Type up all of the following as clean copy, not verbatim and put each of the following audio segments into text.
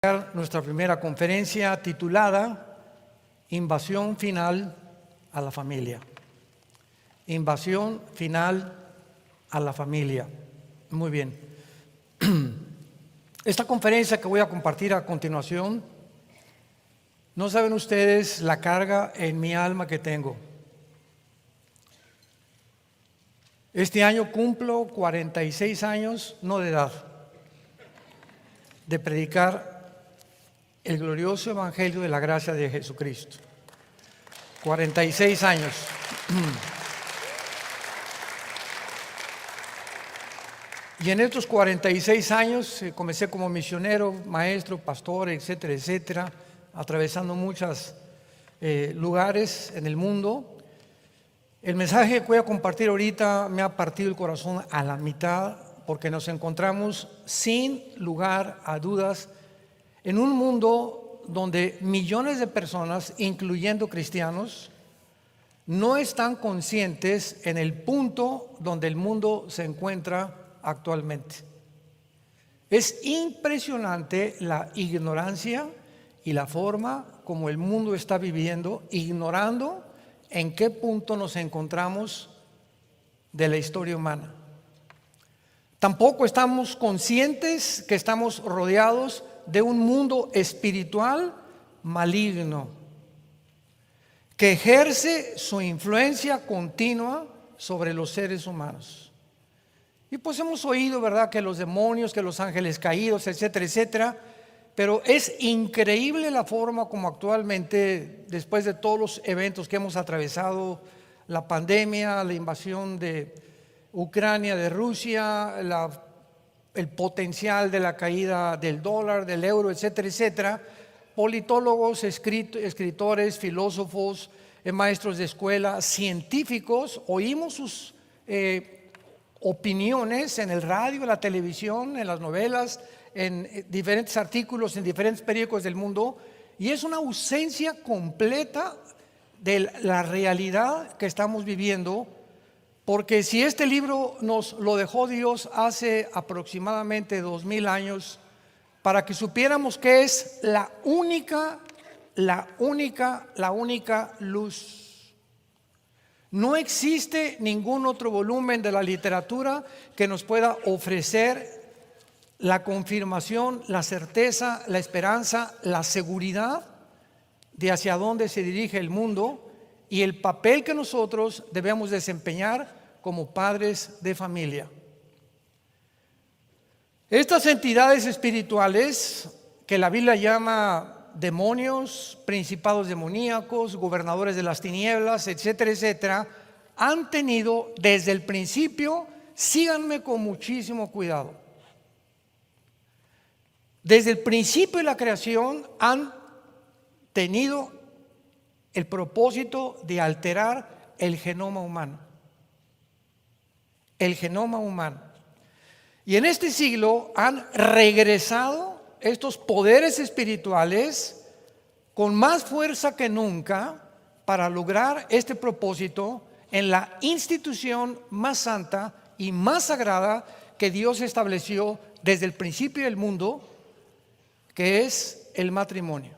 Nuestra primera conferencia titulada Invasión final a la familia. Invasión final a la familia. Muy bien. Esta conferencia que voy a compartir a continuación, no saben ustedes la carga en mi alma que tengo. Este año cumplo 46 años, no de edad, de predicar el glorioso evangelio de la gracia de Jesucristo. 46 años. Y en estos 46 años comencé como misionero, maestro, pastor, etcétera, etcétera, atravesando muchos lugares en el mundo. El mensaje que voy a compartir ahorita me ha partido el corazón a la mitad, porque nos encontramos sin lugar a dudas en un mundo donde millones de personas, incluyendo cristianos, no están conscientes en el punto donde el mundo se encuentra actualmente. Es impresionante la ignorancia y la forma como el mundo está viviendo, ignorando en qué punto nos encontramos de la historia humana. Tampoco estamos conscientes que estamos rodeados de un mundo espiritual maligno que ejerce su influencia continua sobre los seres humanos. Y pues hemos oído, ¿verdad?, que los demonios, que los ángeles caídos, etcétera, etcétera. Pero es increíble la forma como actualmente, después de todos los eventos que hemos atravesado, la pandemia, la invasión de Ucrania, de Rusia, el potencial de la caída del dólar, del euro, etcétera, etcétera, politólogos, escritores, filósofos, maestros de escuela, científicos, oímos sus opiniones en el radio, en la televisión, en las novelas, en diferentes artículos, en diferentes periódicos del mundo, y es una ausencia completa de la realidad que estamos viviendo. Porque si este libro nos lo dejó Dios hace aproximadamente 2000 años, para que supiéramos que es la única luz. No existe ningún otro volumen de la literatura que nos pueda ofrecer la confirmación, la certeza, la esperanza, la seguridad de hacia dónde se dirige el mundo y el papel que nosotros debemos desempeñar como padres de familia. Estas entidades espirituales que la Biblia llama demonios, principados demoníacos, gobernadores de las tinieblas, etcétera, etcétera, han tenido desde el principio, síganme con muchísimo cuidado, desde el principio de la creación han tenido el propósito de alterar el genoma humano. El genoma humano. Y en este siglo han regresado estos poderes espirituales con más fuerza que nunca para lograr este propósito en la institución más santa y más sagrada que Dios estableció desde el principio del mundo, que es el matrimonio.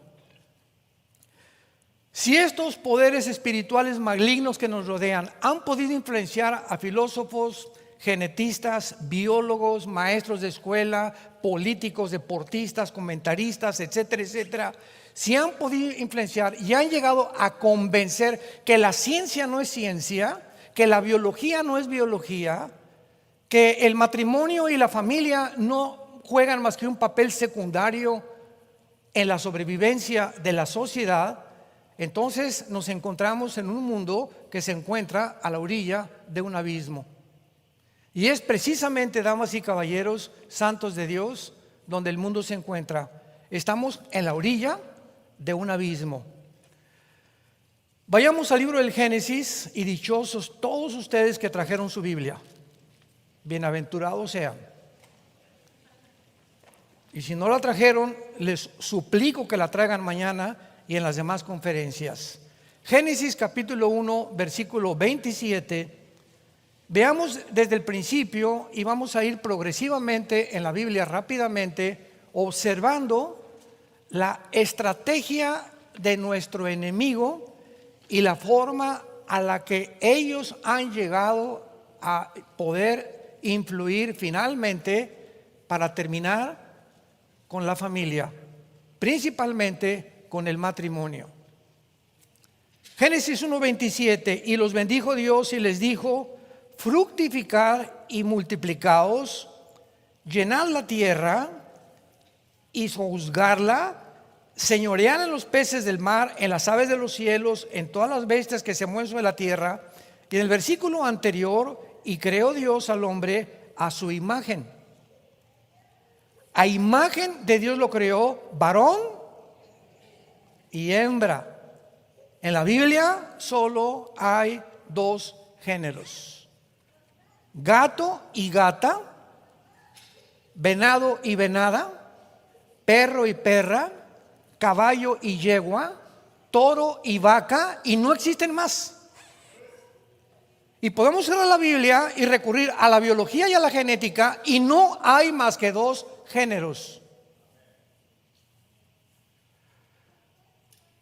Si estos poderes espirituales malignos que nos rodean han podido influenciar a filósofos, genetistas, biólogos, maestros de escuela, políticos, deportistas, comentaristas, etcétera, etcétera, si han podido influenciar y han llegado a convencer que la ciencia no es ciencia, que la biología no es biología, que el matrimonio y la familia no juegan más que un papel secundario en la sobrevivencia de la sociedad, entonces nos encontramos en un mundo que se encuentra a la orilla de un abismo. Y es precisamente, damas y caballeros, santos de Dios, donde el mundo se encuentra. Estamos en la orilla de un abismo. Vayamos al libro del Génesis, y dichosos todos ustedes que trajeron su Biblia. Bienaventurados sean. Y si no la trajeron, les suplico que la traigan mañana y en las demás conferencias. Génesis capítulo 1, versículo 27. Veamos desde el principio y vamos a ir progresivamente en la Biblia rápidamente, observando la estrategia de nuestro enemigo y la forma a la que ellos han llegado a poder influir finalmente para terminar con la familia, principalmente con el matrimonio. Génesis 1:27, y los bendijo Dios y les dijo: fructificad y multiplicaos, llenad la tierra y sojuzgarla, señoread en los peces del mar, en las aves de los cielos, en todas las bestias que se mueven sobre la tierra. Y en el versículo anterior, y creó Dios al hombre a su imagen. A imagen de Dios lo creó, varón y hembra. En la Biblia solo hay dos géneros: gato y gata, venado y venada, perro y perra, caballo y yegua, toro y vaca, y no existen más. Y podemos ir a la Biblia y recurrir a la biología y a la genética, y no hay más que dos géneros.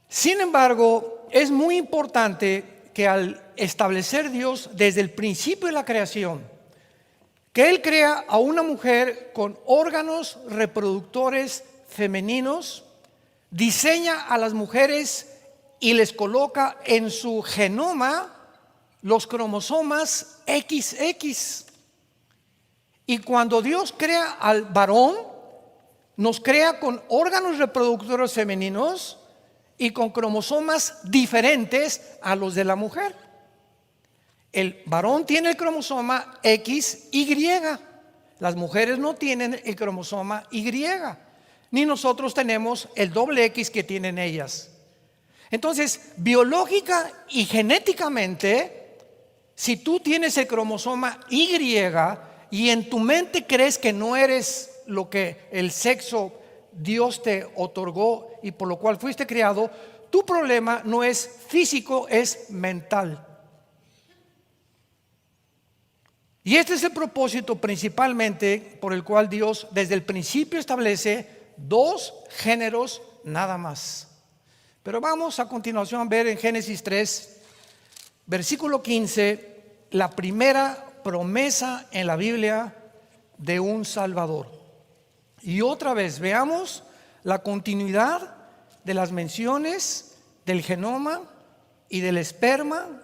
Sin embargo, es muy importante que al establecer Dios desde el principio de la creación, que Él crea a una mujer con órganos reproductores femeninos, diseña a las mujeres y les coloca en su genoma los cromosomas XX. Y cuando Dios crea al varón, nos crea con órganos reproductores femeninos y con cromosomas diferentes a los de la mujer. El varón tiene el cromosoma XY, las mujeres no tienen el cromosoma Y, ni nosotros tenemos el doble X que tienen ellas. Entonces, biológica y genéticamente, si tú tienes el cromosoma Y y en tu mente crees que no eres lo que el sexo Dios te otorgó y por lo cual fuiste criado, tu problema no es físico, es mental. Y este es el propósito principalmente por el cual Dios desde el principio establece dos géneros nada más. Pero vamos a continuación a ver en Génesis 3, versículo 15, la primera promesa en la Biblia de un Salvador. Y otra vez veamos la continuidad de las menciones del genoma y del esperma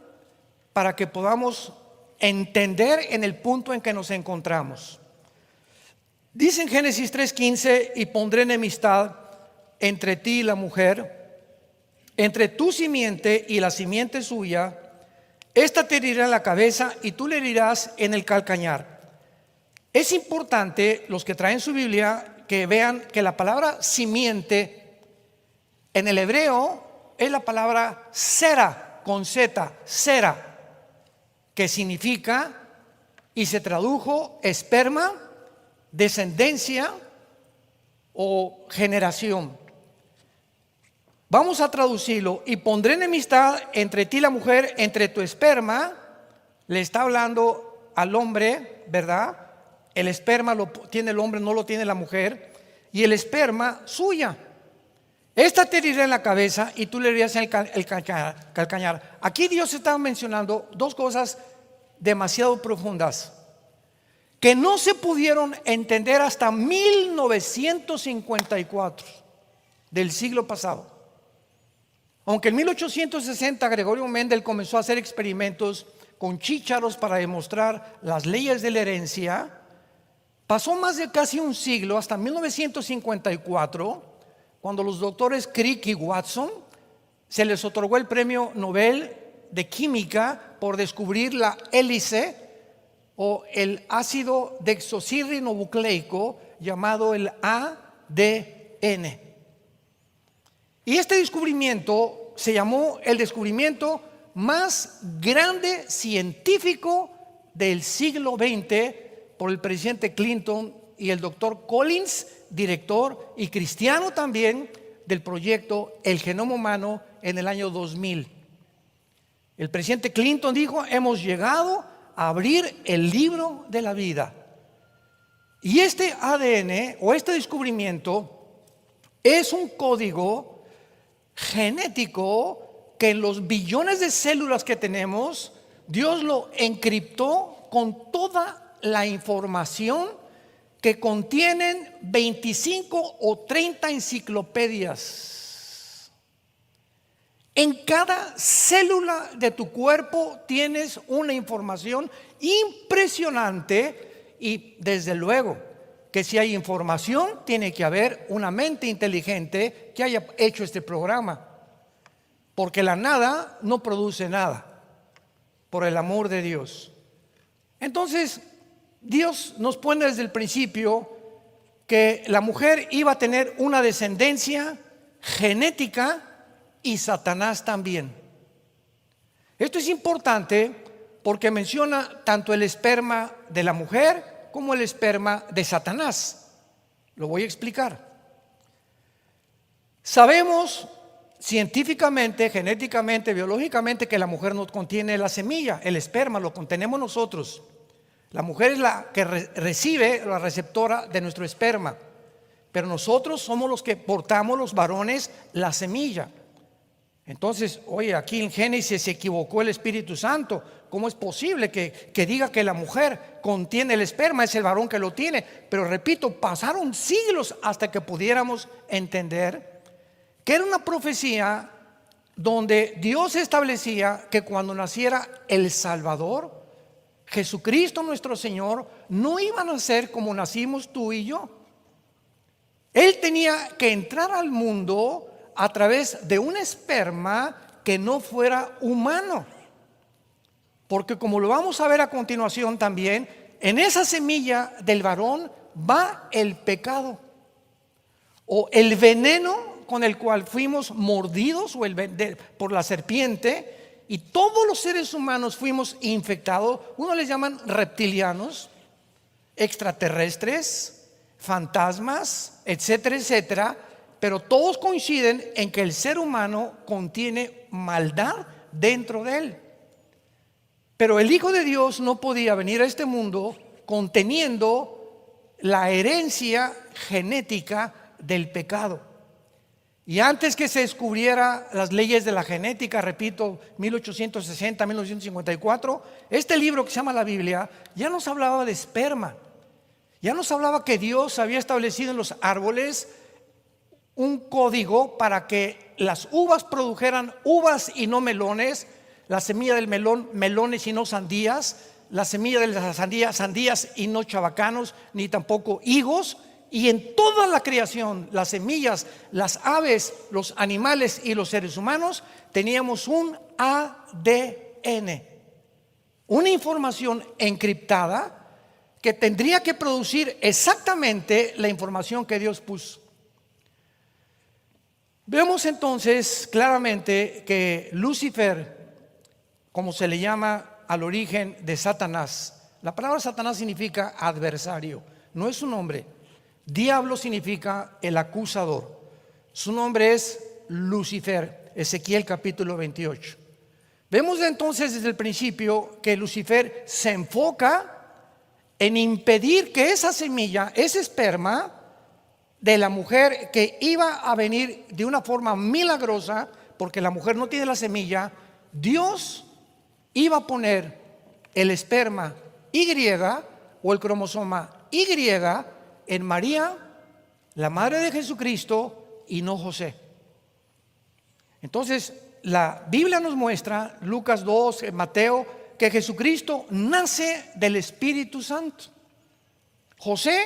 para que podamos entender en el punto en que nos encontramos. Dice en Génesis 3:15: y pondré enemistad entre ti y la mujer, entre tu simiente y la simiente suya. Esta te herirá en la cabeza y tú le herirás en el calcañar. Es importante, los que traen su Biblia, que vean que la palabra simiente en el hebreo es la palabra sera, con Z, sera, que significa y se tradujo esperma, descendencia o generación. Vamos a traducirlo: y pondré enemistad entre ti y la mujer, entre tu esperma. Le está hablando al hombre, ¿verdad? El esperma lo tiene el hombre, no lo tiene la mujer. Y el esperma suya. Esta te herirá en la cabeza y tú le herirás en el calcañar. Aquí Dios está mencionando dos cosas demasiado profundas que no se pudieron entender hasta 1954 del siglo pasado. Aunque en 1860 Gregorio Mendel comenzó a hacer experimentos con chícharos para demostrar las leyes de la herencia, pasó más de casi un siglo, hasta 1954, cuando los doctores Crick y Watson se les otorgó el premio Nobel de Química por descubrir la hélice o el ácido desoxirribonucleico llamado el ADN. Y este descubrimiento se llamó el descubrimiento más grande científico del siglo XX por el presidente Clinton y el doctor Collins, director y cristiano también del proyecto El Genoma Humano en el año 2000. El presidente Clinton dijo: hemos llegado a abrir el libro de la vida. Y este ADN o este descubrimiento es un código genético que en los billones de células que tenemos, Dios lo encriptó con toda la información que contienen 25 o 30 enciclopedias. En cada célula de tu cuerpo tienes una información impresionante, y desde luego que si hay información, tiene que haber una mente inteligente que haya hecho este programa, porque la nada no produce nada, por el amor de Dios. Entonces, Dios nos pone desde el principio que la mujer iba a tener una descendencia genética y Satanás también. Esto es importante porque menciona tanto el esperma de la mujer como el esperma de Satanás. Lo voy a explicar. Sabemos científicamente, genéticamente, biológicamente que la mujer no contiene la semilla, el esperma lo contenemos nosotros. La mujer es la que recibe, la receptora de nuestro esperma, pero nosotros somos los que portamos, los varones, la semilla. Entonces, oye, aquí en Génesis se equivocó el Espíritu Santo. ¿Cómo es posible que diga que la mujer contiene el esperma? Es el varón que lo tiene. Pero repito, pasaron siglos hasta que pudiéramos entender que era una profecía donde Dios establecía que cuando naciera el Salvador, Jesucristo nuestro Señor, no iba a nacer como nacimos tú y yo. Él tenía que entrar al mundo a través de un esperma que no fuera humano, porque como lo vamos a ver a continuación también, en esa semilla del varón va el pecado o el veneno con el cual fuimos mordidos por la serpiente, y todos los seres humanos fuimos infectados. Uno les llaman reptilianos, extraterrestres, fantasmas, etcétera, etcétera. Pero todos coinciden en que el ser humano contiene maldad dentro de él. Pero el Hijo de Dios no podía venir a este mundo conteniendo la herencia genética del pecado. Y antes que se descubriera las leyes de la genética, repito, 1860, 1954, este libro que se llama la Biblia ya nos hablaba de esperma. Ya nos hablaba que Dios había establecido en los árboles un código para que las uvas produjeran uvas y no melones, la semilla del melón, melones y no sandías, la semilla de la sandía, sandías y no chabacanos, ni tampoco higos. Y en toda la creación, las semillas, las aves, los animales y los seres humanos, teníamos un ADN, una información encriptada que tendría que producir exactamente la información que Dios puso. Vemos entonces claramente que Lucifer, como se le llama al origen de Satanás, la palabra Satanás significa adversario, no es su nombre. Diablo significa el acusador. Su nombre es Lucifer, Ezequiel capítulo 28. Vemos entonces desde el principio que Lucifer se enfoca en impedir que esa semilla, ese esperma de la mujer que iba a venir de una forma milagrosa, porque la mujer no tiene la semilla, Dios iba a poner el esperma Y o el cromosoma Y en María, la madre de Jesucristo, y no José. Entonces, la Biblia nos muestra, Lucas 2, Mateo, que Jesucristo nace del Espíritu Santo. José,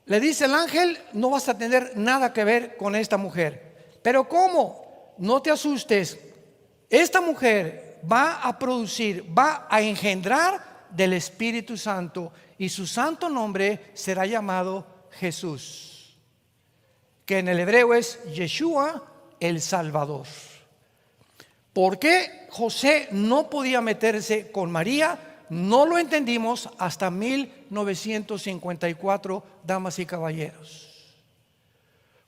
le dice el ángel, no vas a tener nada que ver con esta mujer. Pero ¿cómo? No te asustes. Esta mujer va a producir, va a engendrar del Espíritu Santo, y su santo nombre será llamado Jesús, que en el hebreo es Yeshua, el Salvador. ¿Por qué José no podía meterse con María? No lo entendimos hasta 1954, damas y caballeros.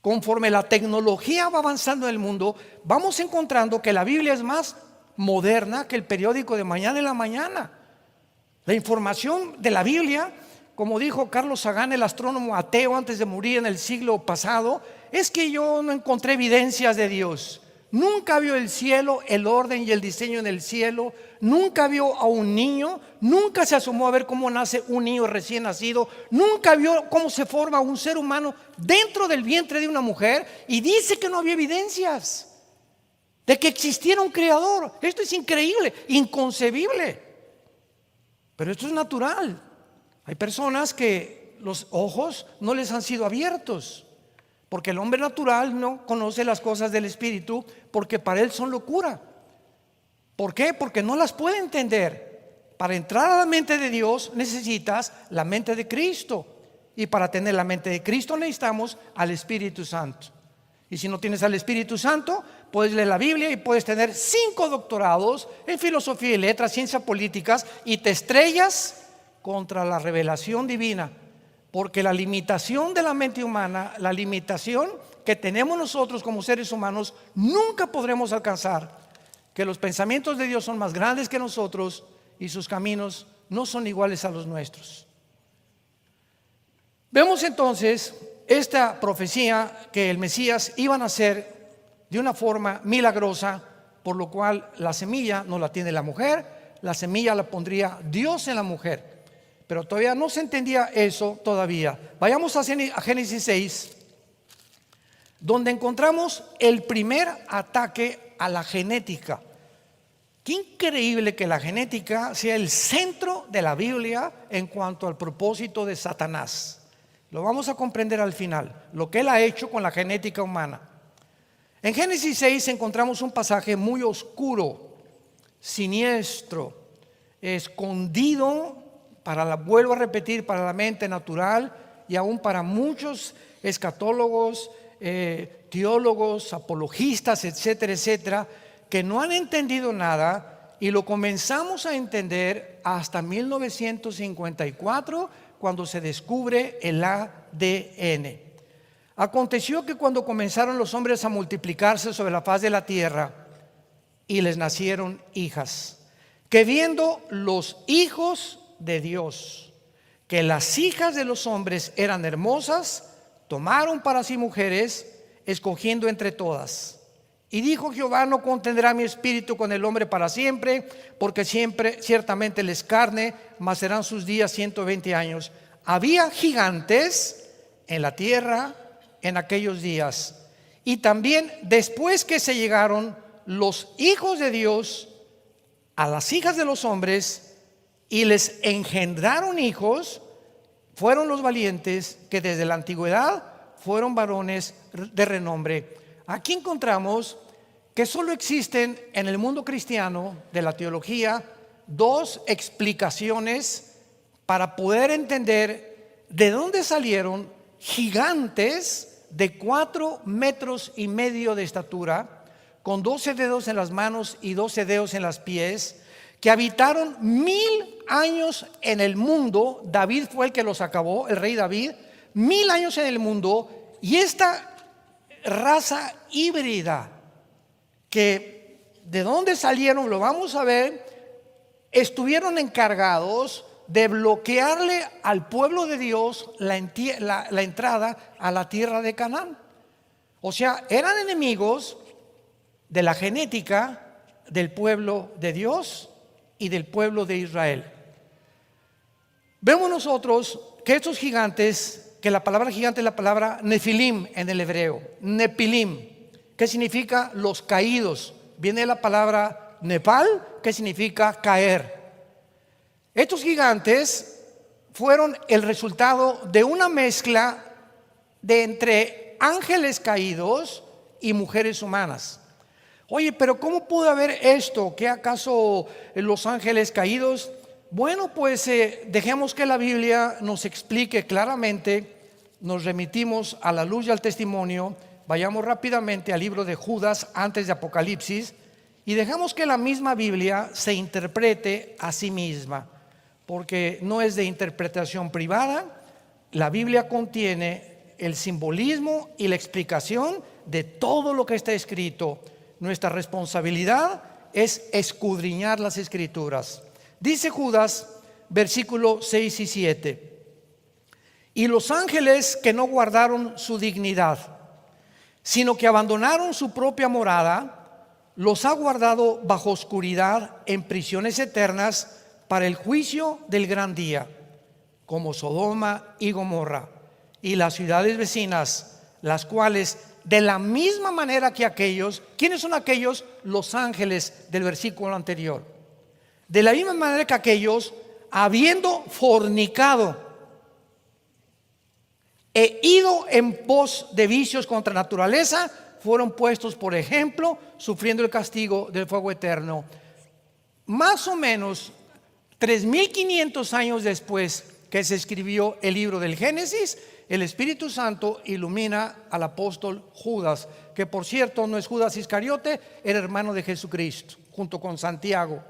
Conforme la tecnología va avanzando en el mundo, vamos encontrando que la Biblia es más moderna que el periódico de mañana en la mañana. La información de la Biblia, como dijo Carlos Sagan, el astrónomo ateo antes de morir en el siglo pasado, es que yo no encontré evidencias de Dios. Nunca vio el cielo, el orden y el diseño en el cielo. Nunca vio a un niño. Nunca se asomó a ver cómo nace un niño recién nacido. Nunca vio cómo se forma un ser humano dentro del vientre de una mujer. Y dice que no había evidencias de que existiera un creador. Esto es increíble, inconcebible. Pero esto es natural. Hay personas que los ojos no les han sido abiertos, porque el hombre natural no conoce las cosas del Espíritu, porque para él son locura. ¿Por qué? Porque no las puede entender. Para entrar a la mente de Dios necesitas la mente de Cristo, y para tener la mente de Cristo necesitamos al Espíritu Santo. Y si no tienes al Espíritu Santo, puedes leer la Biblia y puedes tener 5 doctorados en filosofía y letras, ciencias políticas, y te estrellas contra la revelación divina. Porque la limitación de la mente humana, la limitación que tenemos nosotros como seres humanos, nunca podremos alcanzar. Que los pensamientos de Dios son más grandes que nosotros y sus caminos no son iguales a los nuestros. Vemos entonces esta profecía que el Mesías iba a nacer de una forma milagrosa, por lo cual la semilla no la tiene la mujer, la semilla la pondría Dios en la mujer. Pero todavía no se entendía eso todavía. Vayamos a Génesis 6, donde encontramos el primer ataque a la genética. Qué increíble que la genética sea el centro de la Biblia en cuanto al propósito de Satanás. Lo vamos a comprender al final, lo que él ha hecho con la genética humana. En Génesis 6 encontramos un pasaje muy oscuro, siniestro, escondido, vuelvo a repetir, para la mente natural y aún para muchos escatólogos, teólogos, apologistas, etcétera, etcétera, que no han entendido nada, y lo comenzamos a entender hasta 1954, cuando se descubre el ADN. Aconteció que cuando comenzaron los hombres a multiplicarse sobre la faz de la tierra, y les nacieron hijas, que viendo los hijos de Dios que las hijas de los hombres eran hermosas, tomaron para sí mujeres, escogiendo entre todas. Y dijo Jehová: no contendrá mi espíritu con el hombre para siempre, porque ciertamente les carne, mas serán sus días 120 años. Había gigantes en la tierra en aquellos días, y también después que se llegaron los hijos de Dios a las hijas de los hombres y les engendraron hijos, fueron los valientes que desde la antigüedad fueron varones de renombre. Aquí encontramos que solo existen en el mundo cristiano de la teología 2 explicaciones para poder entender de dónde salieron gigantes de 4,5 metros de estatura, con 12 dedos en las manos y 12 dedos en los pies, que habitaron 1000 años en el mundo. David fue el que los acabó, el rey David, 1000 años en el mundo. Y esta raza híbrida, que de dónde salieron, lo vamos a ver, estuvieron encargados de bloquearle al pueblo de Dios la entrada a la tierra de Canaán. O sea, eran enemigos de la genética del pueblo de Dios y del pueblo de Israel. Vemos nosotros que estos gigantes, que la palabra gigante es la palabra nefilim en el hebreo, nepilim, que significa los caídos. Viene la palabra nepal, que significa caer. Estos gigantes fueron el resultado de una mezcla de entre ángeles caídos y mujeres humanas. Oye, pero ¿cómo pudo haber esto? ¿Qué acaso los ángeles caídos? Bueno, pues dejemos que la Biblia nos explique claramente. Nos remitimos a la luz y al testimonio. Vayamos rápidamente al libro de Judas antes de Apocalipsis y dejamos que la misma Biblia se interprete a sí misma, porque no es de interpretación privada. La Biblia contiene el simbolismo y la explicación de todo lo que está escrito. Nuestra responsabilidad es escudriñar las Escrituras. Dice Judas, versículos 6 y 7: y los ángeles que no guardaron su dignidad, sino que abandonaron su propia morada, los ha guardado bajo oscuridad en prisiones eternas para el juicio del gran día, como Sodoma y Gomorra y las ciudades vecinas, las cuales de la misma manera que aquellos, ¿quiénes son aquellos? Los ángeles del versículo anterior. De la misma manera que aquellos, habiendo fornicado e ido en pos de vicios contra naturaleza, fueron puestos por ejemplo, sufriendo el castigo del fuego eterno. Más o menos 3500 años después que se escribió el libro del Génesis, el Espíritu Santo ilumina al apóstol Judas, que por cierto no es Judas Iscariote, era hermano de Jesucristo, junto con Santiago.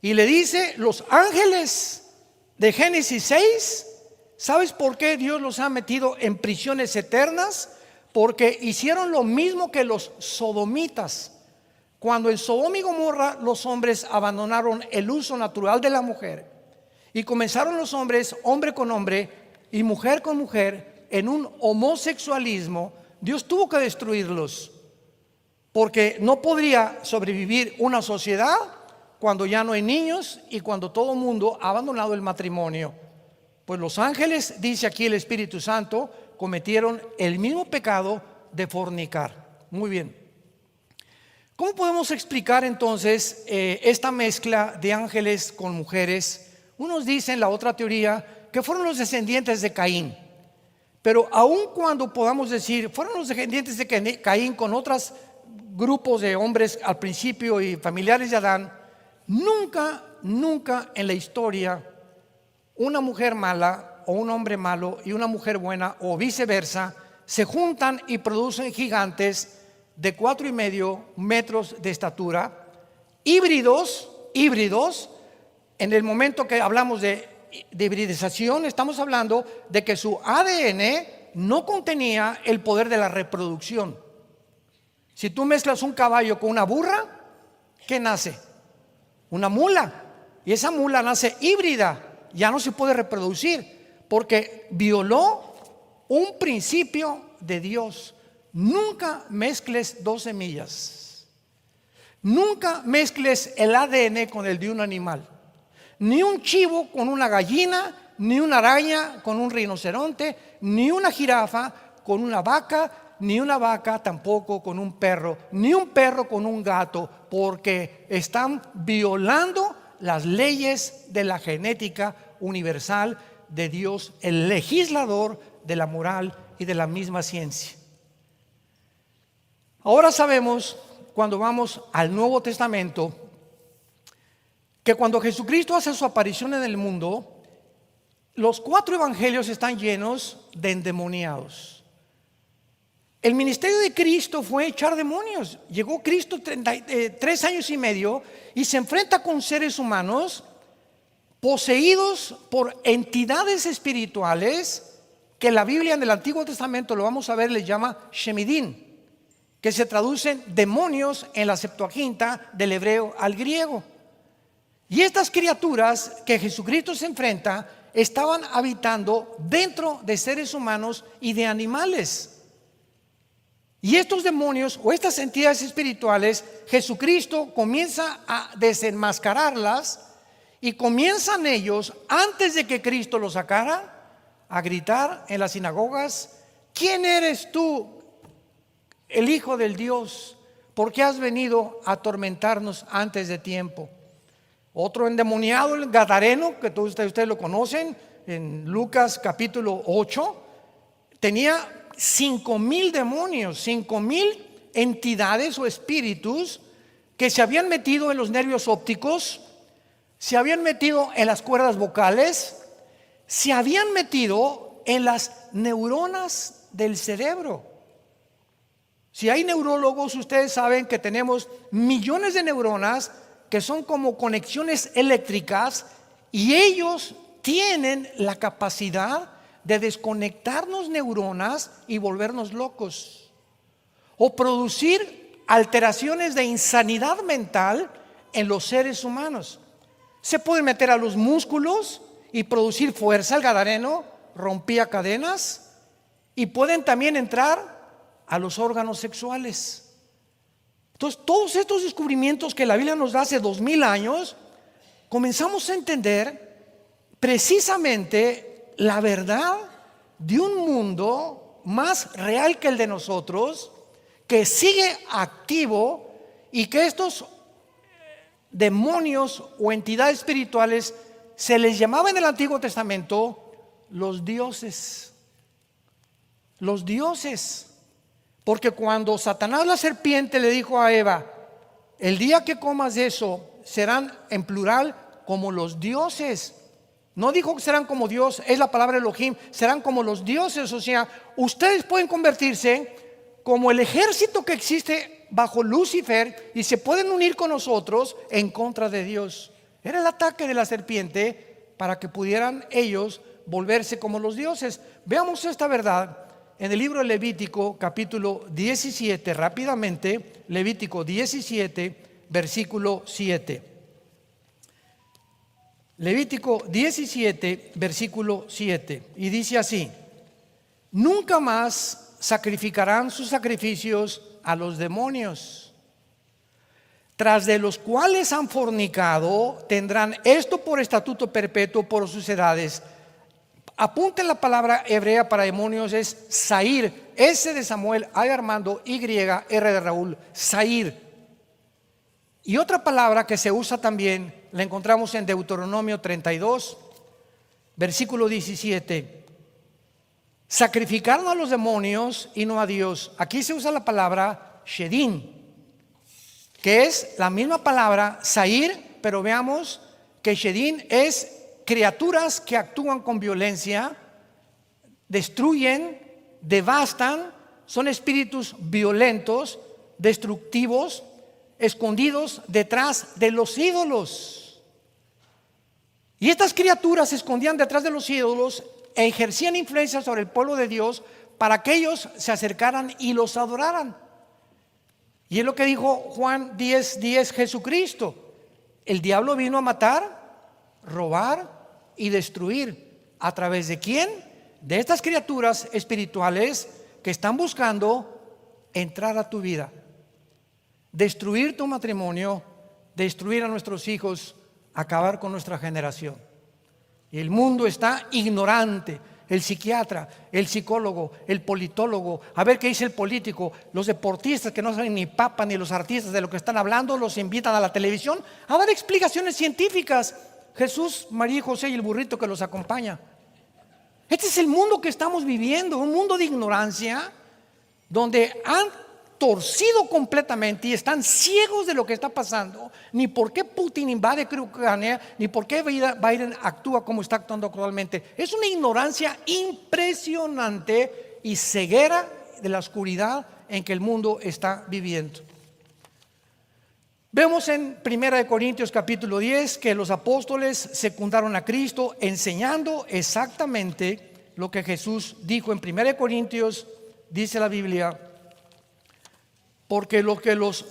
Y le dice: los ángeles de Génesis 6, ¿sabes por qué Dios los ha metido en prisiones eternas? Porque hicieron lo mismo que los sodomitas. Cuando en Sodoma y Gomorra los hombres abandonaron el uso natural de la mujer y comenzaron los hombres, hombre con hombre y mujer con mujer, en un homosexualismo, Dios tuvo que destruirlos, porque no podría sobrevivir una sociedad cuando ya no hay niños y cuando todo el mundo ha abandonado el matrimonio. Pues los ángeles, dice aquí el Espíritu Santo, cometieron el mismo pecado de fornicar. Muy bien. ¿Cómo podemos explicar entonces esta mezcla de ángeles con mujeres? Unos dicen, la otra teoría, que fueron los descendientes de Caín. Pero aun cuando podamos decir fueron los descendientes de Caín con otros grupos de hombres al principio y familiares de Adán, nunca en la historia una mujer mala o un hombre malo y una mujer buena o viceversa se juntan y producen gigantes de 4,5 metros de estatura, híbridos. En el momento que hablamos de hibridización, estamos hablando de que su ADN no contenía el poder de la reproducción. Si tú mezclas un caballo con una burra, ¿qué nace? Una mula. Y esa mula nace híbrida, ya no se puede reproducir porque violó un principio de Dios. Nunca mezcles 2 semillas. Nunca mezcles el ADN con el de un animal. Ni un chivo con una gallina, ni una araña con un rinoceronte, ni una jirafa con una vaca, ni una vaca tampoco con un perro, ni un perro con un gato, porque están violando las leyes de la genética universal de Dios, el legislador de la moral y de la misma ciencia. Ahora sabemos, cuando vamos al Nuevo Testamento, que cuando Jesucristo hace su aparición en el mundo, los 4 evangelios están llenos de endemoniados. El ministerio de Cristo fue echar demonios. Llegó Cristo 3 años y medio y se enfrenta con seres humanos poseídos por entidades espirituales que la Biblia en el Antiguo Testamento, lo vamos a ver, les llama Shemidín, que se traducen demonios en la Septuaginta del hebreo al griego. Y estas criaturas que Jesucristo se enfrenta estaban habitando dentro de seres humanos y de animales. Y estos demonios o estas entidades espirituales, Jesucristo comienza a desenmascararlas y comienzan ellos, antes de que Cristo los sacara, a gritar en las sinagogas: ¿quién eres tú, el Hijo del Dios? ¿Por qué has venido a atormentarnos antes de tiempo? Otro endemoniado, el gadareno, que todos ustedes lo conocen, en Lucas capítulo 8, tenía 5,000 demonios, 5,000 entidades o espíritus que se habían metido en los nervios ópticos, se habían metido en las cuerdas vocales, se habían metido en las neuronas del cerebro. Si hay neurólogos, ustedes saben que tenemos millones de neuronas que son como conexiones eléctricas, y ellos tienen la capacidad de desconectarnos neuronas y volvernos locos, o producir alteraciones de insanidad mental en los seres humanos. Se pueden meter a los músculos y producir fuerza. El gadareno rompía cadenas, y pueden también entrar a los órganos sexuales. Entonces, todos estos descubrimientos que la Biblia nos da hace 2000 años, comenzamos a entender precisamente la verdad de un mundo más real que el de nosotros, que sigue activo, y que estos demonios o entidades espirituales se les llamaba en el Antiguo Testamento los dioses. Los dioses. Porque cuando Satanás, la serpiente, le dijo a Eva: el día que comas de eso serán, en plural, como los dioses. No dijo que serán como Dios, es la palabra Elohim, serán como los dioses. O sea, ustedes pueden convertirse como el ejército que existe bajo Lucifer y se pueden unir con nosotros en contra de Dios. Era el ataque de la serpiente para que pudieran ellos volverse como los dioses. Veamos esta verdad en el libro de Levítico, capítulo 17, rápidamente. Levítico 17, versículo 7. Levítico 17, versículo 7. Y dice así: nunca más sacrificarán sus sacrificios a los demonios, tras de los cuales han fornicado, tendrán esto por estatuto perpetuo por sus edades. Apunten, la palabra hebrea para demonios es Sair, S de Samuel, A de Armando, Y, R de Raúl, Sair. Y otra palabra que se usa también la encontramos en Deuteronomio 32, versículo 17. Sacrificaron a los demonios y no a Dios. Aquí se usa la palabra Shedim, que es la misma palabra Sair, pero veamos que Shedim es criaturas que actúan con violencia, destruyen, devastan, son espíritus violentos, destructivos, escondidos detrás de los ídolos. Y estas criaturas se escondían detrás de los ídolos e ejercían influencia sobre el pueblo de Dios para que ellos se acercaran y los adoraran. Y es lo que dijo Juan 10:10, Jesucristo: el diablo vino a matar, robar y destruir. ¿A través de quién? De estas criaturas espirituales que están buscando entrar a tu vida, destruir tu matrimonio, destruir a nuestros hijos, acabar con nuestra generación. Y el mundo está ignorante. El psiquiatra, el psicólogo, el politólogo, a ver qué dice el político, los deportistas que no saben ni papa, ni los artistas de lo que están hablando, los invitan a la televisión a dar explicaciones científicas. Jesús, María y José y el burrito que los acompaña. Este es el mundo que estamos viviendo, un mundo de ignorancia, donde han torcido completamente y están ciegos de lo que está pasando, ni por qué Putin invade Ucrania, ni por qué Biden actúa como está actuando actualmente. Es una ignorancia impresionante y ceguera de la oscuridad en que el mundo está viviendo. Vemos en 1 Corintios capítulo 10 que los apóstoles secundaron a Cristo enseñando exactamente lo que Jesús dijo. En 1 Corintios dice la Biblia: porque lo que los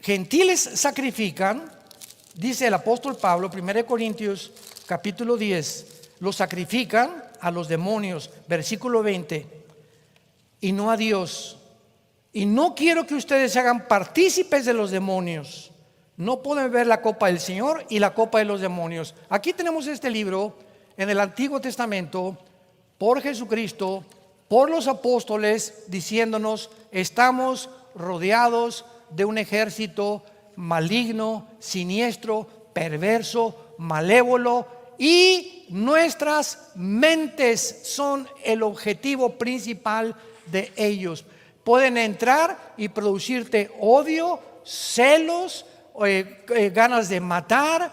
gentiles sacrifican, dice el apóstol Pablo, 1 Corintios capítulo 10, lo sacrifican a los demonios, versículo 20, y no a Dios. Y no quiero que ustedes se hagan partícipes de los demonios. No pueden ver la copa del Señor y la copa de los demonios. Aquí tenemos este libro en el Antiguo Testamento por Jesucristo, por los apóstoles, diciéndonos: estamos rodeados de un ejército maligno, siniestro, perverso, malévolo, y nuestras mentes son el objetivo principal de ellos. Pueden entrar y producirte odio, celos, ganas de matar,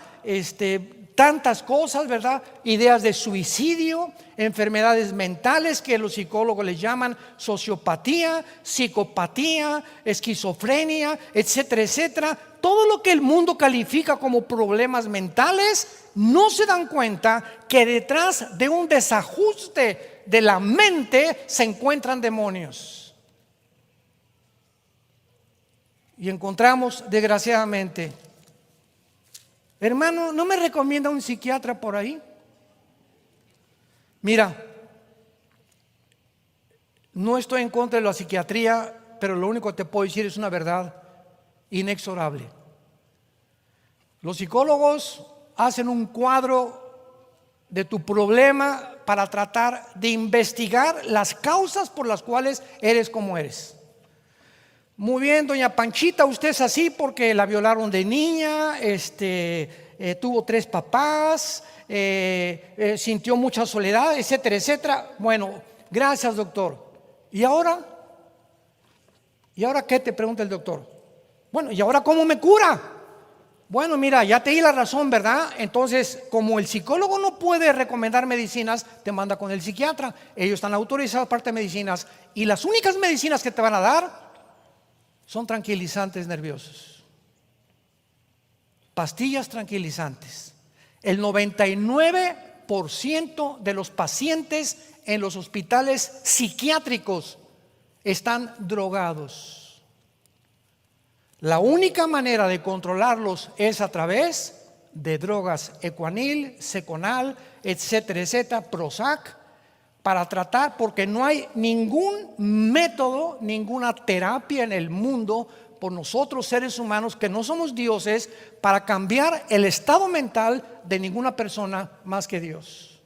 tantas cosas, ¿verdad? Ideas de suicidio, enfermedades mentales que los psicólogos les llaman sociopatía, psicopatía, esquizofrenia, etcétera, etcétera. Todo lo que el mundo califica como problemas mentales, no se dan cuenta que detrás de un desajuste de la mente se encuentran demonios. Y encontramos, desgraciadamente, hermano, ¿no me recomienda un psiquiatra por ahí? Mira, No estoy en contra de la psiquiatría, pero lo único que te puedo decir es una verdad inexorable. Los psicólogos hacen un cuadro de tu problema para tratar de investigar las causas por las cuales eres como eres. Muy bien, doña Panchita, usted es así porque la violaron de niña, tuvo 3 papás, sintió mucha soledad, etcétera, etcétera. Bueno, gracias, doctor. ¿Y ahora? ¿Y ahora qué?, te pregunta el doctor. Bueno, ¿y ahora cómo me cura? Bueno, mira, ya te di la razón, ¿verdad? Entonces, como el psicólogo no puede recomendar medicinas, te manda con el psiquiatra. Ellos están autorizados parte de medicinas, y las únicas medicinas que te van a dar son tranquilizantes nerviosos, pastillas tranquilizantes. El 99% de los pacientes en los hospitales psiquiátricos están drogados. La única manera de controlarlos es a través de drogas, Ecuanil, Seconal, etcétera, etcétera, Prozac, para tratar, porque no hay ningún método, ninguna terapia en el mundo por nosotros seres humanos que no somos dioses para cambiar el estado mental de ninguna persona más que Dios.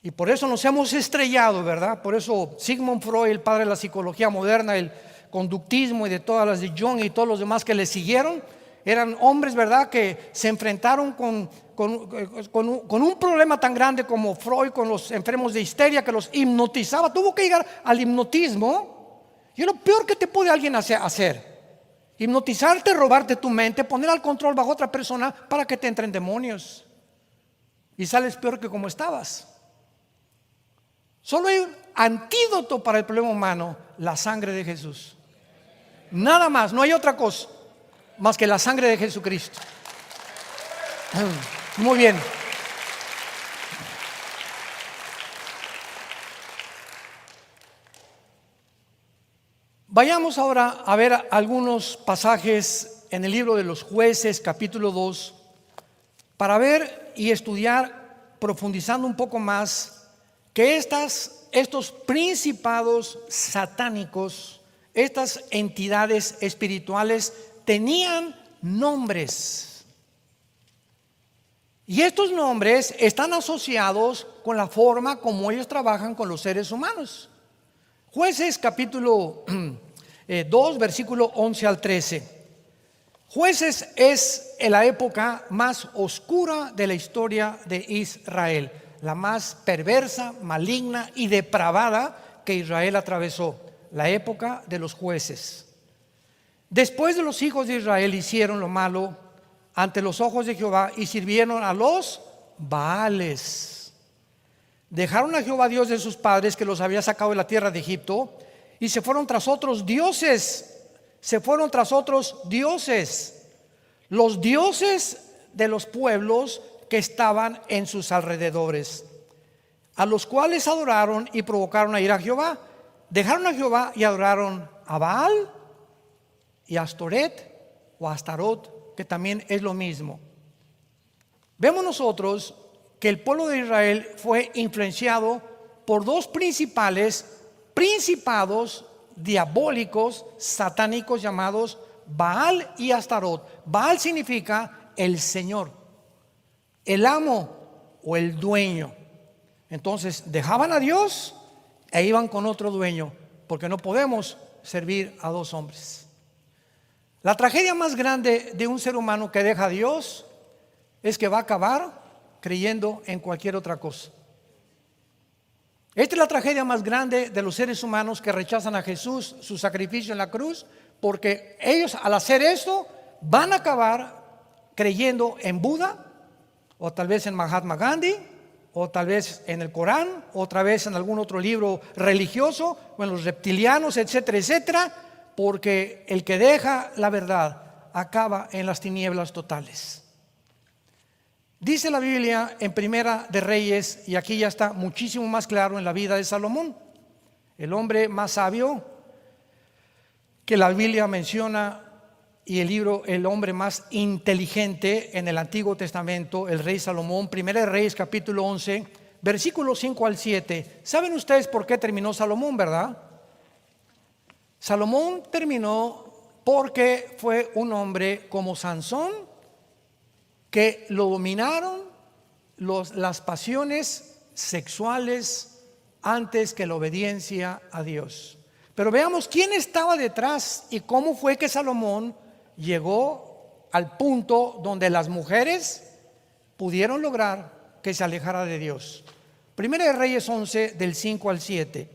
Y por eso nos hemos estrellado, ¿verdad? Por eso Sigmund Freud, el padre de la psicología moderna, el conductismo y de todas las de Jung y todos los demás que le siguieron, eran hombres, ¿verdad?, que se enfrentaron con un problema tan grande como Freud con los enfermos de histeria, que los hipnotizaba. Tuvo que llegar al hipnotismo. Y es lo peor que te puede alguien hacer: hipnotizarte, robarte tu mente, poner al control bajo otra persona para que te entren demonios y sales peor que como estabas. Solo hay un antídoto para el problema humano: la sangre de Jesús. Nada más, no hay otra cosa más que la sangre de Jesucristo. Muy bien. Vayamos ahora a ver algunos pasajes en el libro de los Jueces, capítulo 2, para ver y estudiar, profundizando un poco más, que estos principados satánicos, estas entidades espirituales, tenían nombres. Y estos nombres están asociados con la forma como ellos trabajan con los seres humanos. Jueces capítulo 2, versículo 11 al 13. Jueces es la época más oscura de la historia de Israel, la más perversa, maligna y depravada que Israel atravesó, la época de los jueces. Después de los hijos de Israel hicieron lo malo ante los ojos de Jehová y sirvieron a los Baales. Dejaron a Jehová, Dios de sus padres, que los había sacado de la tierra de Egipto, y se fueron tras otros dioses. Los dioses de los pueblos que estaban en sus alrededores, a los cuales adoraron y provocaron a ir a Jehová. Dejaron a Jehová y adoraron a Baal y a Astoret o a Astarot, que también es lo mismo. Vemos nosotros que el pueblo de Israel fue influenciado por dos principados diabólicos, satánicos, llamados Baal y Astarot. Baal significa el Señor, el amo o el dueño. Entonces dejaban a Dios e iban con otro dueño, porque no podemos servir a dos hombres. La tragedia más grande de un ser humano que deja a Dios es que va a acabar creyendo en cualquier otra cosa. Esta es la tragedia más grande de los seres humanos que rechazan a Jesús, su sacrificio en la cruz, porque ellos, al hacer esto, van a acabar creyendo en Buda, o tal vez en Mahatma Gandhi, o tal vez en el Corán, o otra vez en algún otro libro religioso, o en los reptilianos, etcétera, etcétera, porque el que deja la verdad acaba en las tinieblas totales. Dice la Biblia en Primera de Reyes, y aquí ya está muchísimo más claro en la vida de Salomón, el hombre más sabio que la Biblia menciona, y el hombre más inteligente en el Antiguo Testamento, el rey Salomón. Primera de Reyes capítulo 11, versículos 5 al 7. ¿Saben ustedes por qué terminó Salomón, verdad? Salomón terminó porque fue un hombre como Sansón, que lo dominaron las pasiones sexuales antes que la obediencia a Dios. Pero veamos quién estaba detrás y cómo fue que Salomón llegó al punto donde las mujeres pudieron lograr que se alejara de Dios. Primera de Reyes 11, del 5 al 7.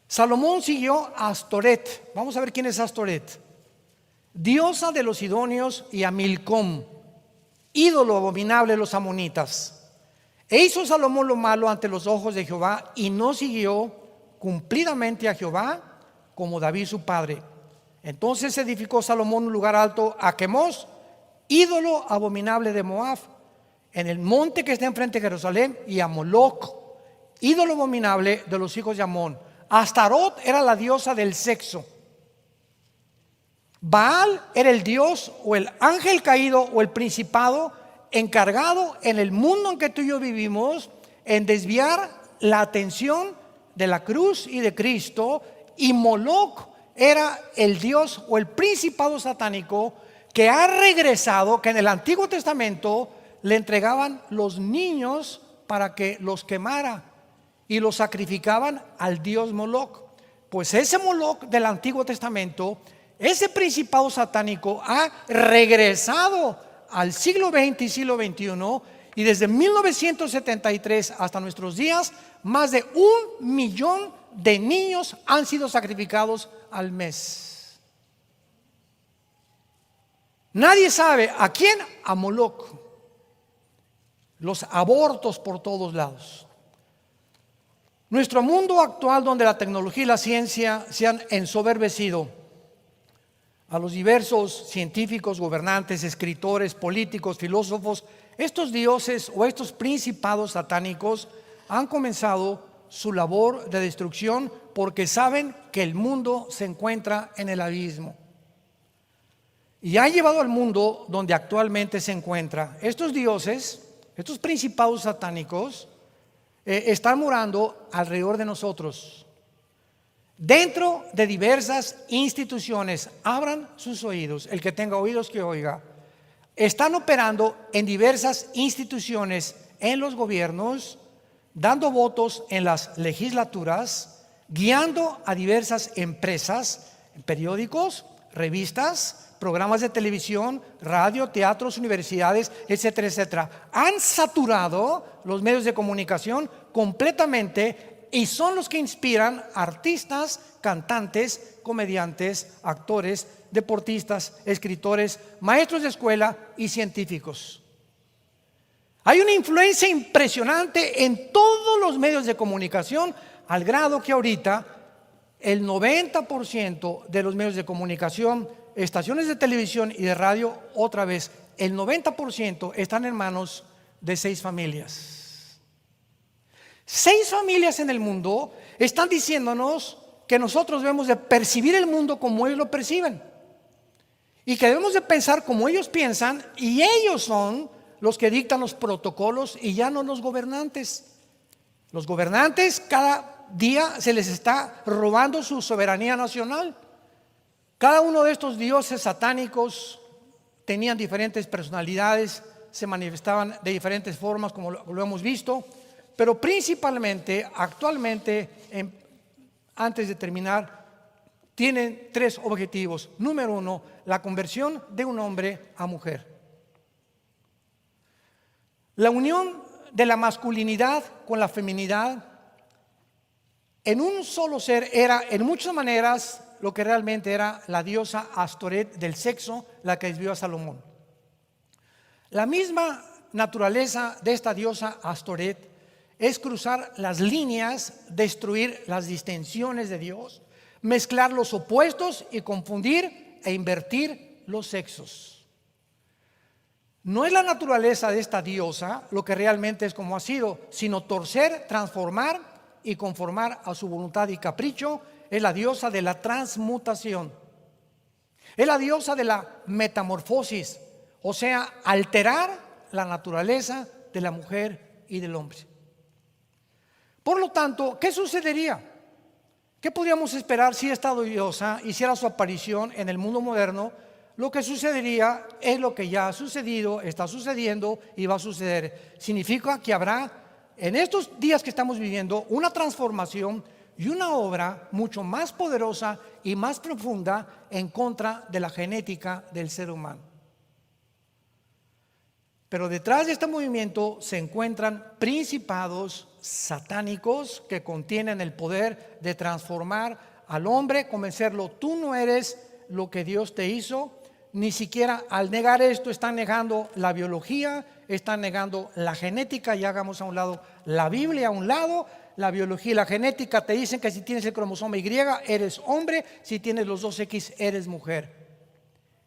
Salomón siguió a Astoret. Vamos a ver quién es Astoret. Diosa de los sidonios, y a Milcom, ídolo abominable de los amonitas. E hizo Salomón lo malo ante los ojos de Jehová, y no siguió cumplidamente a Jehová como David su padre. Entonces edificó Salomón un lugar alto a Quemos, ídolo abominable de Moab, en el monte que está enfrente de Jerusalén, y a Moloc, ídolo abominable de los hijos de Amón. Astarot era la diosa del sexo. Baal era el dios o el ángel caído o el principado encargado en el mundo en que tú y yo vivimos en desviar la atención de la cruz y de Cristo. Y Moloc era el dios o el principado satánico que ha regresado, que en el Antiguo Testamento le entregaban los niños para que los quemara y los sacrificaban al dios Moloc. Pues ese Moloc del Antiguo Testamento, ese principado satánico, ha regresado al siglo XX y siglo XXI, y desde 1973 hasta nuestros días, más de 1 millón de niños han sido sacrificados al mes. Nadie sabe a quién. A Moloc. Los abortos por todos lados. Nuestro mundo actual, donde la tecnología y la ciencia se han ensoberbecido, a los diversos científicos, gobernantes, escritores, políticos, filósofos, estos dioses o estos principados satánicos han comenzado su labor de destrucción porque saben que el mundo se encuentra en el abismo. Y ha llevado al mundo donde actualmente se encuentra. Estos dioses, estos principados satánicos, están morando alrededor de nosotros, dentro de diversas instituciones. Abran sus oídos, el que tenga oídos que oiga. Están operando en diversas instituciones, en los gobiernos, dando votos en las legislaturas, guiando a diversas empresas, periódicos, revistas, programas de televisión, radio, teatros, universidades, etcétera, etcétera. Han saturado los medios de comunicación completamente y son los que inspiran artistas, cantantes, comediantes, actores, deportistas, escritores, maestros de escuela y científicos. Hay una influencia impresionante en todos los medios de comunicación, al grado que ahorita el 90% de los medios de comunicación, estaciones de televisión y de radio, otra vez, el 90% están en manos de 6 familias. 6 familias en el mundo están diciéndonos que nosotros debemos de percibir el mundo como ellos lo perciben y que debemos de pensar como ellos piensan, y ellos son los que dictan los protocolos y ya no los gobernantes. Los gobernantes cada día se les está robando su soberanía nacional. Cada uno de estos dioses satánicos tenían diferentes personalidades, se manifestaban de diferentes formas, como lo hemos visto, pero principalmente, actualmente, antes de terminar, tienen 3 objetivos. Número 1, la conversión de un hombre a mujer. La unión de la masculinidad con la feminidad en un solo ser era en muchas maneras lo que realmente era la diosa Astoret del sexo, la que desvió a Salomón. La misma naturaleza de esta diosa Astoret es cruzar las líneas, destruir las distinciones de Dios, mezclar los opuestos y confundir e invertir los sexos. No es la naturaleza de esta diosa lo que realmente es como ha sido, sino torcer, transformar y conformar a su voluntad y capricho. Es la diosa de la transmutación. Es la diosa de la metamorfosis, o sea, alterar la naturaleza de la mujer y del hombre. Por lo tanto, ¿qué sucedería? ¿Qué podríamos esperar si esta diosa hiciera su aparición en el mundo moderno? Lo que sucedería es lo que ya ha sucedido, está sucediendo y va a suceder. Significa que habrá en estos días que estamos viviendo una transformación y una obra mucho más poderosa y más profunda en contra de la genética del ser humano. Pero detrás de este movimiento se encuentran principados satánicos que contienen el poder de transformar al hombre, convencerlo: tú no eres lo que Dios te hizo. Ni siquiera al negar esto están negando la biología, están negando la genética. Y hagamos a un lado la Biblia, a un lado la biología y la genética. Te dicen que si tienes el cromosoma Y eres hombre, si tienes los 2X eres mujer.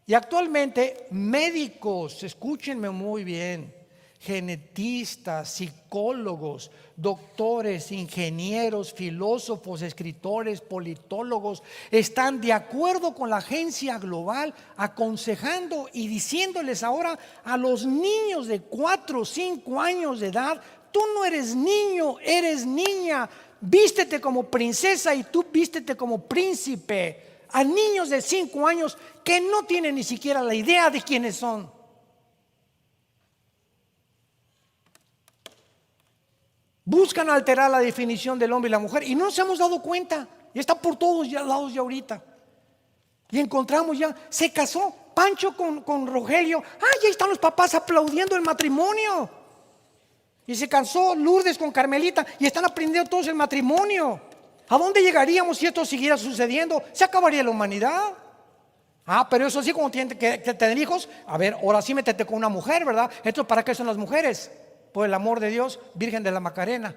Y actualmente médicos, escúchenme muy bien, genetistas, psicólogos, doctores, ingenieros, filósofos, escritores, politólogos están de acuerdo con la agencia global, aconsejando y diciéndoles ahora a los niños de 4 o 5 años de edad: tú no eres niño, eres niña, vístete como princesa y tú vístete como príncipe. A niños de 5 años que no tienen ni siquiera la idea de quiénes son. Buscan alterar la definición del hombre y la mujer y no nos hemos dado cuenta. Y está por todos lados ya ahorita. Y encontramos ya, se casó Pancho con Rogelio. Ahí están los papás aplaudiendo el matrimonio. Y se casó Lourdes con Carmelita y están aprendiendo todos el matrimonio. ¿A dónde llegaríamos si esto siguiera sucediendo? Se acabaría la humanidad. Pero eso sí, como tienen que tener hijos, a ver, ahora sí métete con una mujer, ¿verdad? ¿Esto para qué son las mujeres? Por el amor de Dios, Virgen de la Macarena.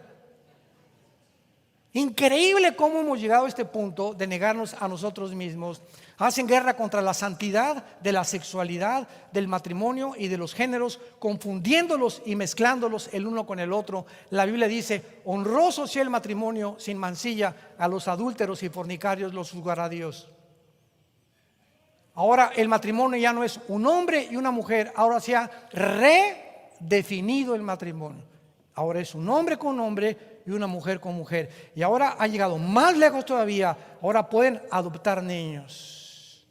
Increíble cómo hemos llegado a este punto de negarnos a nosotros mismos. Hacen guerra contra la santidad de la sexualidad, del matrimonio y de los géneros, confundiéndolos y mezclándolos el uno con el otro. La Biblia dice: honroso sea el matrimonio sin mancilla, a los adúlteros y fornicarios los juzgará Dios. Ahora el matrimonio ya no es un hombre y una mujer, ahora se ha redefinido el matrimonio. Ahora es un hombre con hombre y una mujer con mujer. Y ahora ha llegado más lejos todavía. Ahora pueden adoptar niños.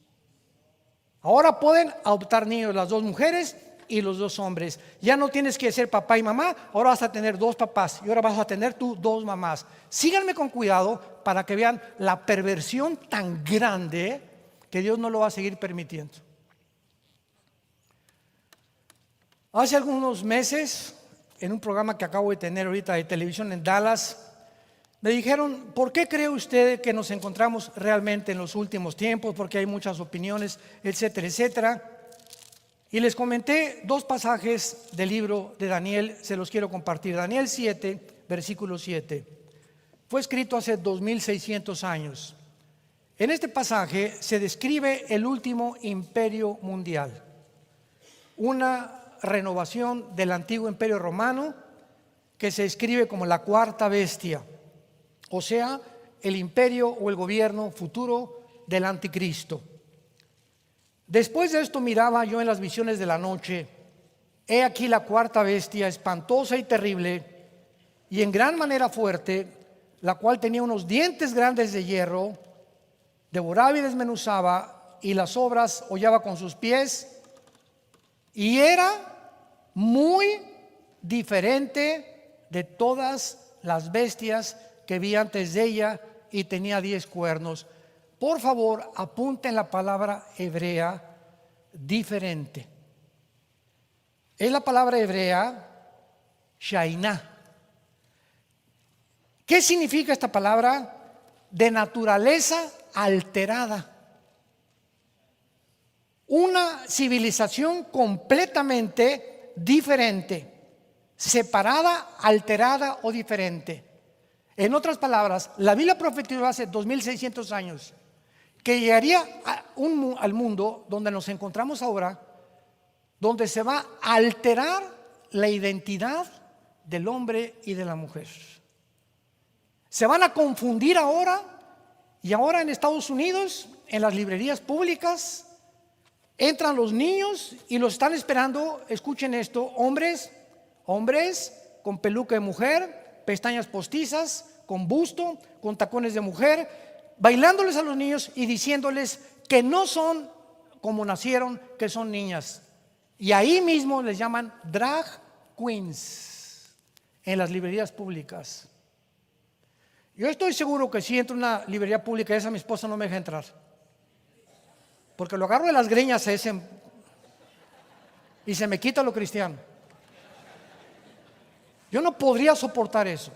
Ahora pueden adoptar niños las 2 mujeres y los 2 hombres. Ya no tienes que ser papá y mamá, ahora vas a tener 2 papás y ahora vas a tener tú 2 mamás. Síganme con cuidado para que vean la perversión tan grande que Dios no lo va a seguir permitiendo. Hace algunos meses, en un programa que acabo de tener ahorita de televisión en Dallas, me dijeron: ¿por qué cree usted que nos encontramos realmente en los últimos tiempos? Porque hay muchas opiniones, etcétera, etcétera. Y les comenté 2 pasajes del libro de Daniel, se los quiero compartir. Daniel 7, versículo 7. Fue escrito hace 2600 años. En este pasaje se describe el último imperio mundial, una renovación del antiguo imperio romano que se describe como la 4ª bestia, o sea, el imperio o el gobierno futuro del anticristo. Después de esto miraba yo en las visiones de la noche, he aquí la 4ª bestia, espantosa y terrible, y en gran manera fuerte, la cual tenía unos dientes grandes de hierro, devoraba y desmenuzaba, y las obras hollaba con sus pies, y era muy diferente de todas las bestias que vi antes de ella, y tenía 10 cuernos. Por favor, apunten la palabra hebrea diferente. Es la palabra hebrea Shainá. ¿Qué significa esta palabra? De naturaleza alterada. Una civilización completamente diferente, separada, alterada o diferente. En otras palabras, la Biblia profetizó hace 2600 años que llegaría al mundo donde nos encontramos ahora, donde se va a alterar la identidad del hombre y de la mujer. Se van a confundir ahora, y ahora en Estados Unidos, en las librerías públicas, entran los niños y los están esperando. Escuchen esto: hombres con peluca de mujer, pestañas postizas, con busto, con tacones de mujer, bailándoles a los niños y diciéndoles que no son como nacieron, que son niñas. Y ahí mismo les llaman drag queens en las librerías públicas. Yo estoy seguro que si entro a una librería pública, esa mi esposa no me deja entrar, porque lo agarro de las greñas a ese y se me quita lo cristiano. Yo no podría soportar eso.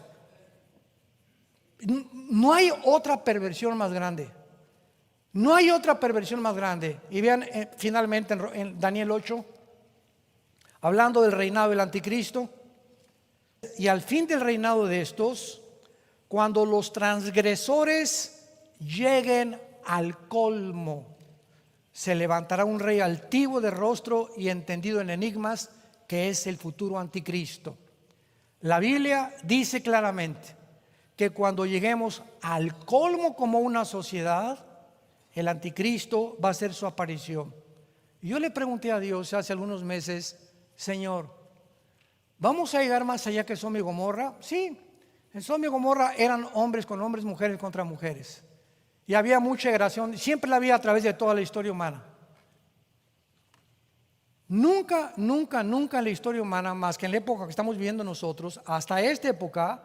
No hay otra perversión más grande. No hay otra perversión más grande. Y vean finalmente en Daniel 8, hablando del reinado del anticristo. Y al fin del reinado de estos, cuando los transgresores lleguen al colmo, se levantará un rey altivo de rostro y entendido en enigmas, que es el futuro anticristo. La Biblia dice claramente que cuando lleguemos al colmo como una sociedad, el anticristo va a hacer su aparición. Y yo le pregunté a Dios hace algunos meses: Señor, ¿vamos a llegar más allá que Sodoma y Gomorra? Sí, en Sodoma y Gomorra eran hombres con hombres, mujeres contra mujeres, y había mucha agresión, siempre la había a través de toda la historia humana. Nunca en la historia humana, más que en la época que estamos viviendo nosotros, hasta esta época,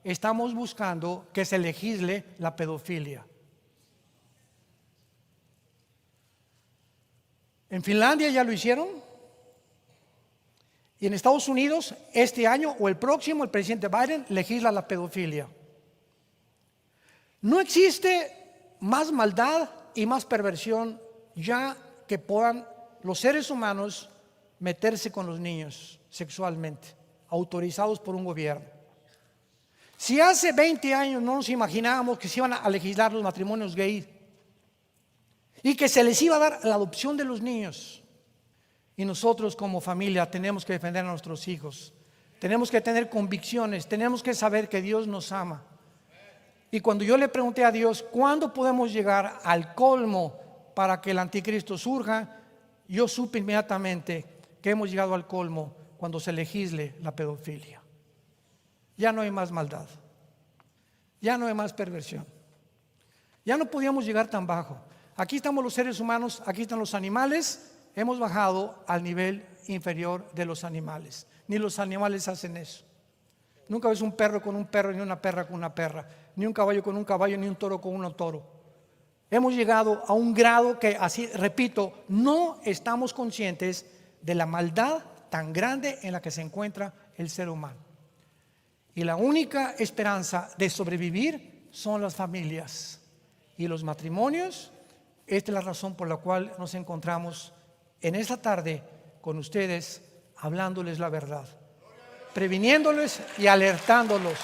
estamos buscando que se legisle la pedofilia. En Finlandia ya lo hicieron, y en Estados Unidos este año o el próximo el presidente Biden legisla la pedofilia. No existe más maldad y más perversión ya que puedan los seres humanos meterse con los niños sexualmente, autorizados por un gobierno. Si hace 20 años no nos imaginábamos que se iban a legislar los matrimonios gay y que se les iba a dar la adopción de los niños, y nosotros como familia tenemos que defender a nuestros hijos, tenemos que tener convicciones, tenemos que saber que Dios nos ama. Y cuando yo le pregunté a Dios ¿cuándo podemos llegar al colmo para que el anticristo surja?, yo supe inmediatamente que hemos llegado al colmo cuando se legisle la pedofilia. Ya no hay más maldad, ya no hay más perversión, ya no podíamos llegar tan bajo. Aquí estamos los seres humanos, aquí están los animales. Hemos bajado al nivel inferior de los animales. Ni los animales hacen eso. Nunca ves un perro con un perro, ni una perra con una perra, ni un caballo con un caballo, ni un toro con un toro. Hemos llegado a un grado que, así repito, no estamos conscientes de la maldad tan grande en la que se encuentra el ser humano. Y la única esperanza de sobrevivir son las familias y los matrimonios. Esta es la razón por la cual nos encontramos en esta tarde con ustedes, hablándoles la verdad, previniéndoles y alertándolos.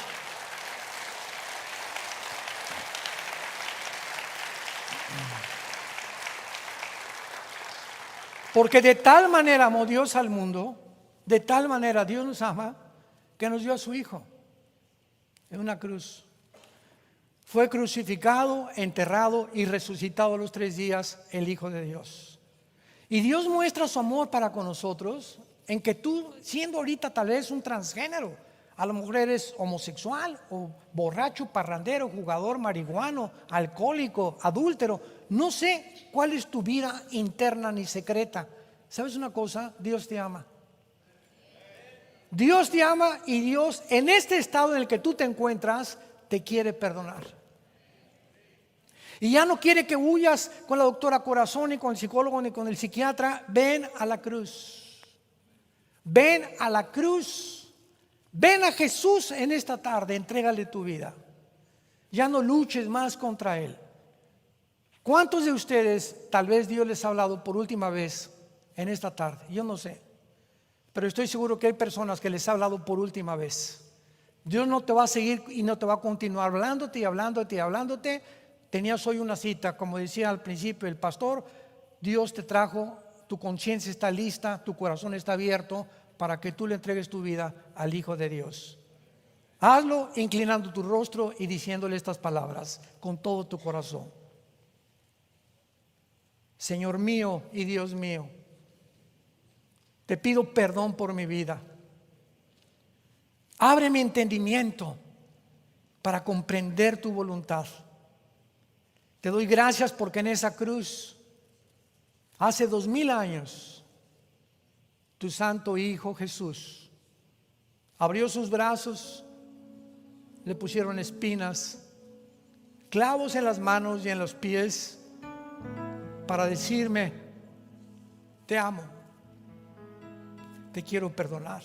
Porque de tal manera amó Dios al mundo, de tal manera Dios nos ama, que nos dio a su Hijo en una cruz. Fue crucificado, enterrado y resucitado a los 3 días el Hijo de Dios. Y Dios muestra su amor para con nosotros en que tú, siendo ahorita tal vez un transgénero, a lo mejor eres homosexual o borracho, parrandero, jugador, marihuano, alcohólico, adúltero, no sé cuál es tu vida interna ni secreta. ¿Sabes una cosa? Dios te ama. Dios te ama, y Dios en este estado en el que tú te encuentras te quiere perdonar. Y ya no quiere que huyas con la doctora corazón, ni con el psicólogo, ni con el psiquiatra. Ven a la cruz. Ven a la cruz. Ven a Jesús en esta tarde, entrégale tu vida. Ya no luches más contra Él. ¿Cuántos de ustedes tal vez Dios les ha hablado por última vez en esta tarde? Yo no sé, pero estoy seguro que hay personas que les ha hablado por última vez. Dios no te va a seguir y no te va a continuar hablándote y hablándote y hablándote. Tenías hoy una cita, como decía al principio el pastor. Dios te trajo, tu conciencia está lista, tu corazón está abierto para que tú le entregues tu vida al Hijo de Dios. Hazlo inclinando tu rostro y diciéndole estas palabras con todo tu corazón. Señor mío y Dios mío, te pido perdón por mi vida. Abre mi entendimiento para comprender tu voluntad. Te doy gracias porque en esa cruz, hace 2000 años, tu santo Hijo Jesús abrió sus brazos, le pusieron espinas, clavos en las manos y en los pies para decirme: te amo, te quiero perdonar.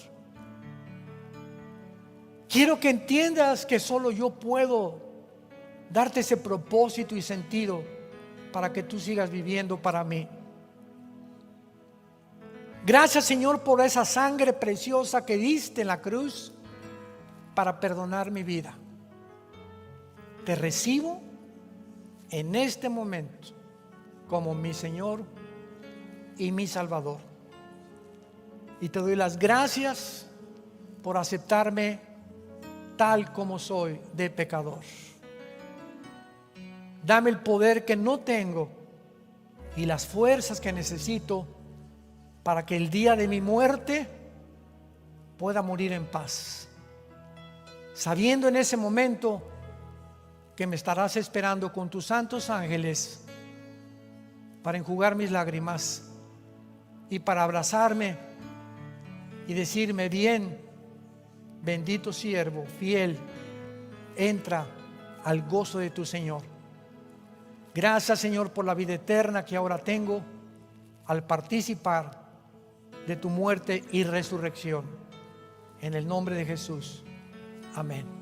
Quiero que entiendas que solo yo puedo darte ese propósito y sentido para que tú sigas viviendo para mí. Gracias, Señor, por esa sangre preciosa que diste en la cruz para perdonar mi vida. Te recibo en este momento como mi Señor y mi Salvador. Y te doy las gracias por aceptarme tal como soy, de pecador. Dame el poder que no tengo y las fuerzas que necesito para que el día de mi muerte pueda morir en paz, sabiendo en ese momento que me estarás esperando con tus santos ángeles para enjugar mis lágrimas y para abrazarme y decirme: bien, bendito siervo, fiel, entra al gozo de tu Señor. Gracias, Señor, por la vida eterna que ahora tengo al participar de tu muerte y resurrección. En el nombre de Jesús. Amén.